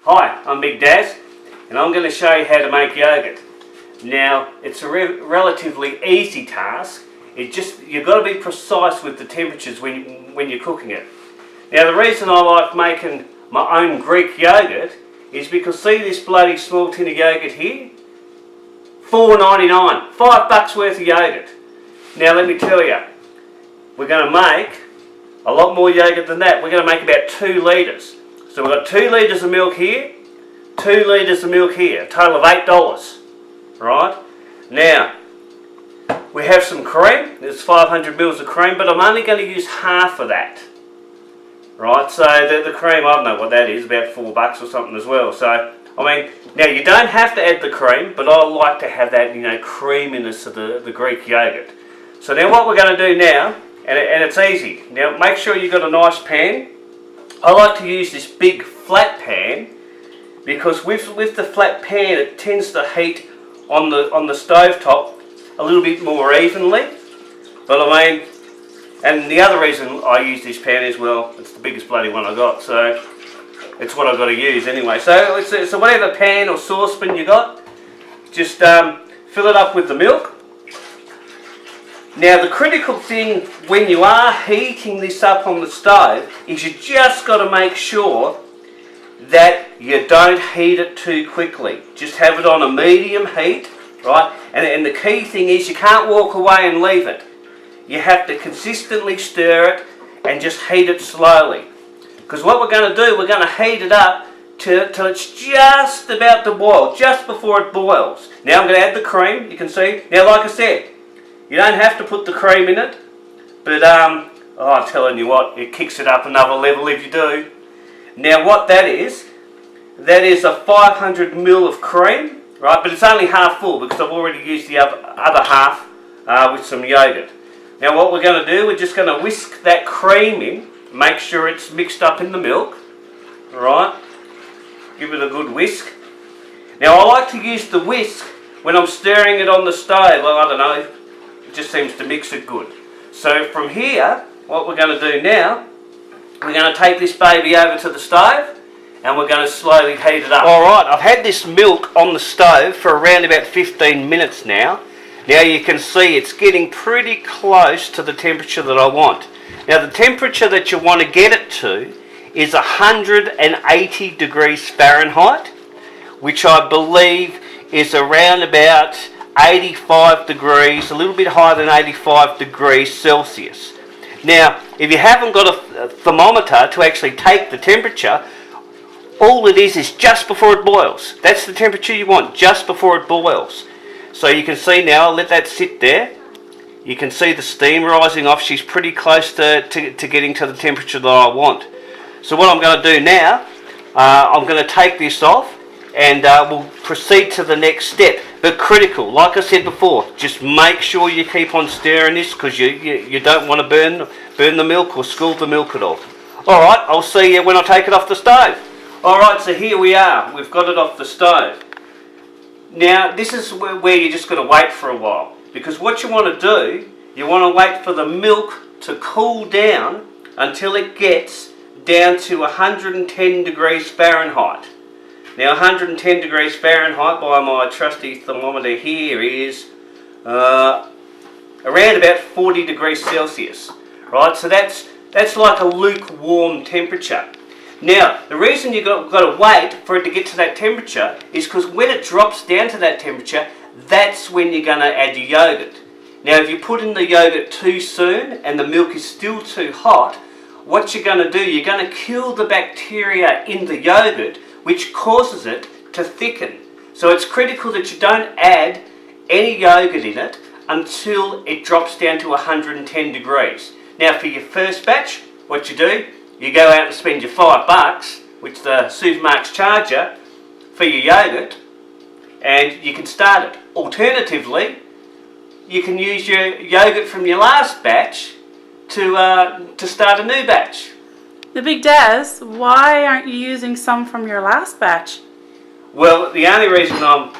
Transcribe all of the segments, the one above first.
Hi, I'm Bigdaz and I'm going to show you how to make yogurt. Now, it's a relatively easy task. You've got to be precise with the temperatures when you're cooking it. Now, the reason I like making my own Greek yogurt is because see this bloody small tin of yogurt here? $4.99, $5 worth of yogurt. Now let me tell you, we're going to make a lot more yogurt than that. We're going to make about 2 litres. So we've got 2 litres of milk here, 2 litres of milk here, a total of $8. Right? Now, we have some cream. There's 500 mils of cream, but I'm only going to use half of that. Right? So the cream, I don't know what that is, about $4 or something as well. So, I mean, now you don't have to add the cream, but I like to have that, creaminess of the Greek yogurt. So now what we're going to do now, and it's easy. Now make sure you've got a nice pan. I like to use this big flat pan because with the flat pan it tends to heat on the stove top a little bit more evenly. But I mean, and the other reason I use this pan is, well, it's the biggest bloody one I got, so it's what I've got to use anyway. So whatever pan or saucepan you got, just fill it up with the milk. Now the critical thing when you are heating this up on the stove is you just got to make sure that you don't heat it too quickly. Just have it on a medium heat, right? And the key thing is you can't walk away and leave it. You have to consistently stir it and just heat it slowly. Because what we're going to do, we're going to heat it up till it's just about to boil, just before it boils. Now I'm going to add the cream, you can see. Now like I said, you don't have to put the cream in it, but I'm telling you what, it kicks it up another level if you do. Now what that is a 500 ml of cream, right? But it's only half full because I've already used the other half with some yogurt. Now what we're going to do, we're just going to whisk that cream in, make sure it's mixed up in the milk, right? Give it a good whisk. Now I like to use the whisk when I'm stirring it on the stove. Well, I don't know, it just seems to mix it good. So from here, what we're going to do now, we're going to take this baby over to the stove and we're going to slowly heat it up. Alright, I've had this milk on the stove for around about 15 minutes now. Now you can see it's getting pretty close to the temperature that I want. Now the temperature that you want to get it to is 180 degrees Fahrenheit, which I believe is around about 85 degrees, a little bit higher than 85 degrees Celsius. Now, if you haven't got a thermometer to actually take the temperature, all it is just before it boils. That's the temperature you want, just before it boils. So you can see now, I'll let that sit there. You can see the steam rising off. She's pretty close to getting to the temperature that I want. So what I'm going to do now, I'm going to take this off and we'll proceed to the next step. But critical, like I said before, just make sure you keep on stirring this because you don't want to burn the milk or scald the milk at all. Alright, I'll see you when I take it off the stove. Alright, so here we are. We've got it off the stove. Now, this is where you just got to wait for a while. Because what you want to do, you want to wait for the milk to cool down until it gets down to 110 degrees Fahrenheit. Now 110 degrees Fahrenheit by my trusty thermometer here is around about 40 degrees Celsius. Right, so that's like a lukewarm temperature. Now, the reason you've got to wait for it to get to that temperature is because when it drops down to that temperature, that's when you're going to add your yogurt. Now, if you put in the yogurt too soon and the milk is still too hot, what you're going to do, you're going to kill the bacteria in the yogurt, which causes it to thicken. So it's critical that you don't add any yogurt in it until it drops down to 110 degrees. Now, for your first batch, what you do, you go out and spend your $5, which the supermarkets charge you, for your yogurt, and you can start it. Alternatively, you can use your yogurt from your last batch to start a new batch. The Bigdaz, why aren't you using some from your last batch? Well, the only reason I'm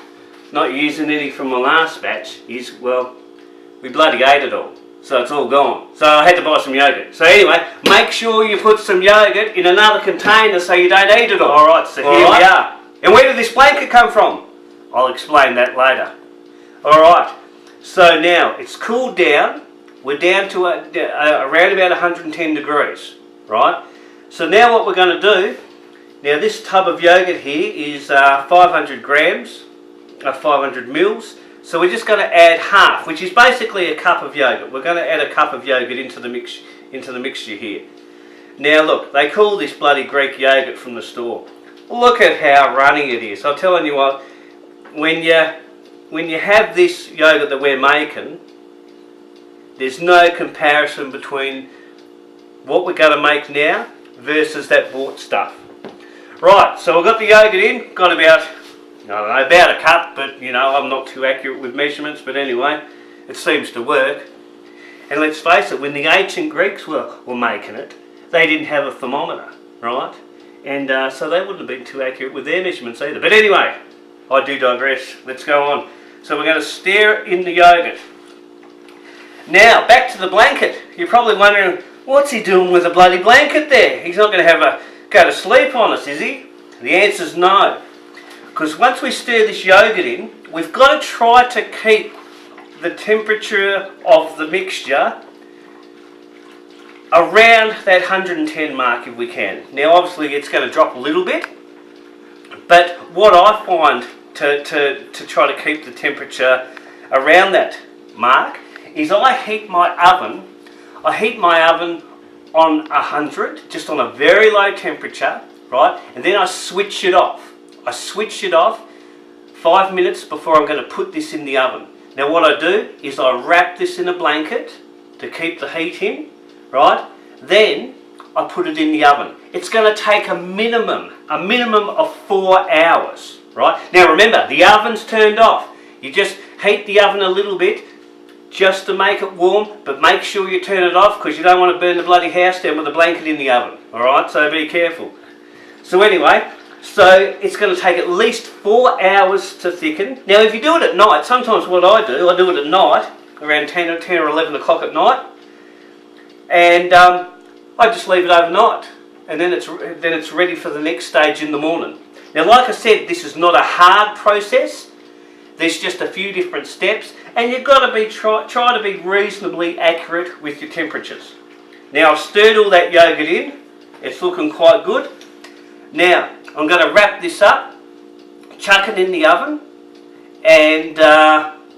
not using any from my last batch is, well, we bloody ate it all. So it's all gone. So I had to buy some yogurt. So anyway, make sure you put some yogurt in another container so you don't eat it all. Alright, so here we are. And where did this blanket come from? I'll explain that later. Alright, so now it's cooled down. We're down to around about 110 degrees. Right? So now what we're going to do, now this tub of yogurt here is 500 grams, 500 mils. So we're just going to add half, which is basically a cup of yogurt. We're going to add a cup of yogurt into the mixture here. Now look, they call this bloody Greek yogurt from the store. Look at how runny it is. I'm telling you what, when you have this yogurt that we're making, there's no comparison between what we're going to make now versus that bought stuff. Right, so we've got the yogurt in, got about, I don't know, about a cup, but you know, I'm not too accurate with measurements, but anyway, it seems to work. And let's face it, when the ancient Greeks were making it, they didn't have a thermometer, right? And so they wouldn't have been too accurate with their measurements either. But anyway, I do digress. Let's go on. So we're going to stir in the yogurt. Now, back to the blanket. You're probably wondering, what's he doing with a bloody blanket there? He's not going to have go to sleep on us, is he? The answer's no. Because once we stir this yogurt in, we've got to try to keep the temperature of the mixture around that 110 mark if we can. Now obviously it's going to drop a little bit, but what I find to try to keep the temperature around that mark is I heat my oven on 100, just on a very low temperature, right? And then I switch it off. I switch it off 5 minutes before I'm going to put this in the oven. Now what I do is I wrap this in a blanket to keep the heat in, right? Then I put it in the oven. It's going to take a minimum of 4 hours, right? Now remember, the oven's turned off. You just heat the oven a little bit just to make it warm, but make sure you turn it off because you don't want to burn the bloody house down with a blanket in the oven, alright? So be careful. So anyway, so it's going to take at least 4 hours to thicken. Now if you do it at night, sometimes what I do it at night, around 10 or 11 o'clock at night, and I just leave it overnight, and then it's ready for the next stage in the morning. Now like I said, this is not a hard process. There's just a few different steps, and you've got to be try to be reasonably accurate with your temperatures. Now I've stirred all that yogurt in. It's looking quite good. Now I'm going to wrap this up, chuck it in the oven, and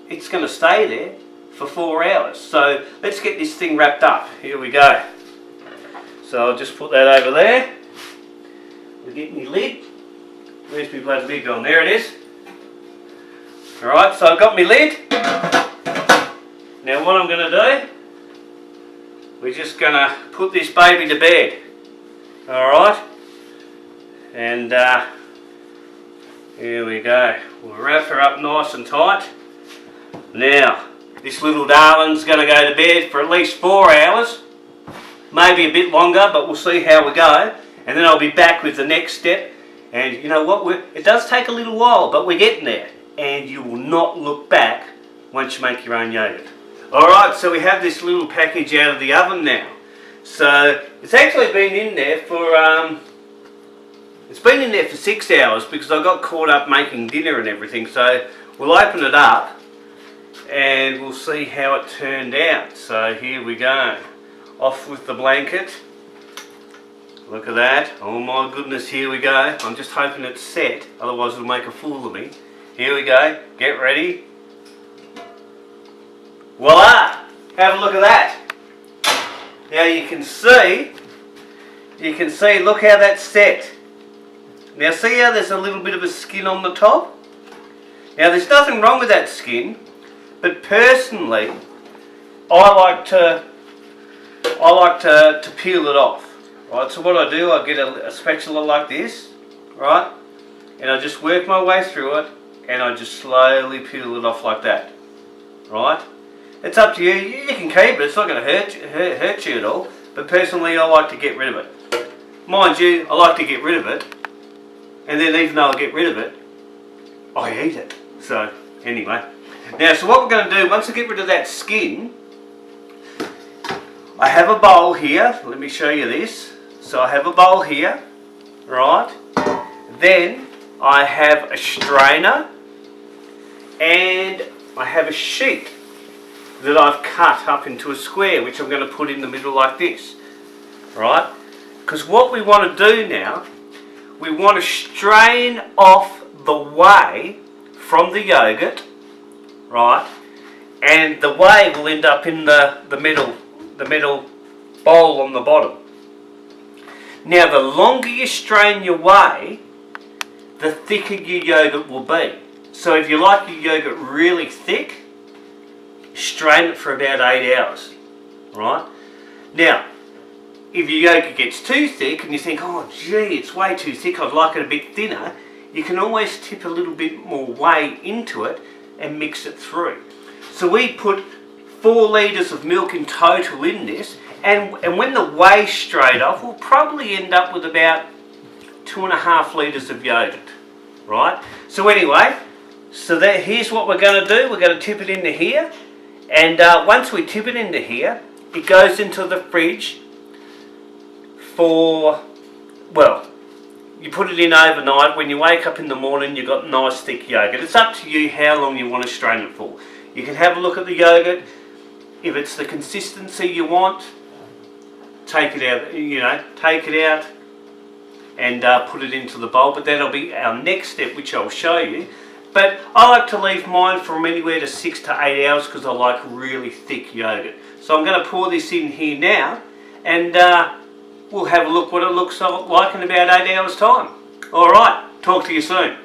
it's going to stay there for 4 hours. So let's get this thing wrapped up. Here we go. So I'll just put that over there. We'll get my lid. Where's my bloody lid gone? There it is. Alright, so I've got my lid. Now what I'm going to do, we're just going to put this baby to bed. Alright, and here we go. We'll wrap her up nice and tight. Now, this little darling's going to go to bed for at least 4 hours. Maybe a bit longer, but we'll see how we go. And then I'll be back with the next step. And you know what, it does take a little while, but we're getting there. And you will not look back once you make your own yogurt. Alright, so we have this little package out of the oven now. So it's actually been in there for 6 hours because I got caught up making dinner and everything. So we'll open it up and we'll see how it turned out. So here we go. Off with the blanket. Look at that. Oh my goodness, here we go. I'm just hoping it's set, otherwise it'll make a fool of me. Here we go, get ready. Voila! Have a look at that. Now you can see, look how that's set. Now see how there's a little bit of a skin on the top? Now there's nothing wrong with that skin, but personally, I like to peel it off. Right, so what I do, I get a spatula like this, right, and I just work my way through it, and I just slowly peel it off like that, right? It's up to you. You can keep it. It's not going to hurt you at all. But personally, I like to get rid of it. Mind you, I like to get rid of it, and then even though I get rid of it, I eat it. So anyway, now so what we're going to do once I get rid of that skin, I have a bowl here. Let me show you this. So I have a bowl here, right? Then I have a strainer and I have a sheet that I've cut up into a square, which I'm going to put in the middle like this, right? Because what we want to do now, we want to strain off the whey from the yogurt, right? And the whey will end up in the middle bowl on the bottom. Now, the longer you strain your whey, the thicker your yogurt will be. So if you like your yogurt really thick, strain it for about 8 hours, right? Now, if your yogurt gets too thick and you think, oh gee, it's way too thick, I'd like it a bit thinner, you can always tip a little bit more whey into it and mix it through. So we put 4 litres of milk in total in this, and when the whey's straight off, we'll probably end up with about 2.5 litres of yogurt, right? So anyway, here's what we're going to do. We're going to tip it into here, and once we tip it into here, it goes into the fridge for, well, you put it in overnight. When you wake up in the morning, you've got nice thick yogurt. It's up to you how long you want to strain it for. You can have a look at the yogurt. If it's the consistency you want, take it out, take it out and put it into the bowl. But that'll be our next step, which I'll show you. But I like to leave mine from anywhere to 6 to 8 hours because I like really thick yogurt. So I'm going to pour this in here now, and we'll have a look what it looks like in about 8 hours time. Alright, talk to you soon.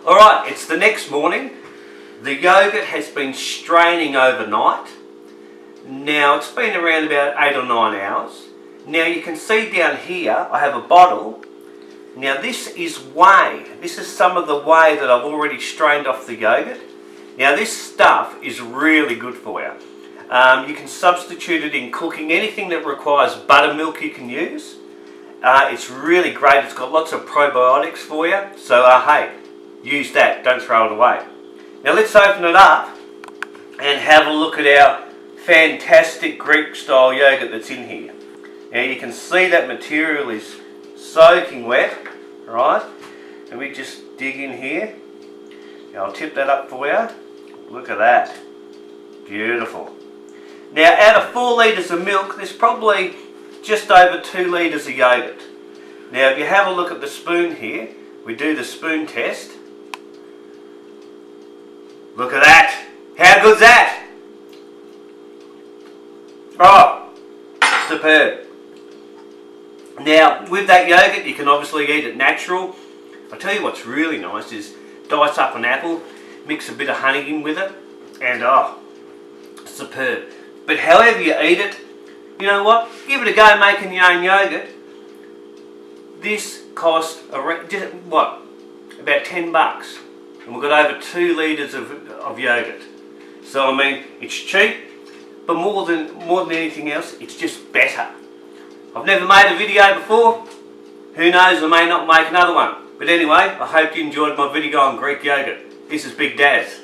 Alright, it's the next morning. The yogurt has been straining overnight. Now it's been around about 8 or 9 hours. Now you can see down here I have a bottle. Now this is whey. This is some of the whey that I've already strained off the yogurt. Now this stuff is really good for you. You can substitute it in cooking. Anything that requires buttermilk you can use. It's really great. It's got lots of probiotics for you. So hey, use that. Don't throw it away. Now let's open it up and have a look at our fantastic Greek style yogurt that's in here. Now you can see that material is soaking wet, right? And we just dig in here. Now I'll tip that up for you. Look at that. Beautiful. Now out of 4 litres of milk, there's probably just over 2 litres of yogurt. Now if you have a look at the spoon here, we do the spoon test. Look at that. How good's that? Oh, superb. Now with that yogurt you can obviously eat it natural. I'll tell you what's really nice is dice up an apple, mix a bit of honey in with it, and oh, superb. But however you eat it, you know what? Give it a go making your own yogurt. This cost about $10, and we've got over 2 litres of yogurt. So I mean, it's cheap, but more than anything else, it's just better. I've never made a video before. Who knows, I may not make another one. But anyway, I hope you enjoyed my video on Greek yogurt. This is Bigdaz.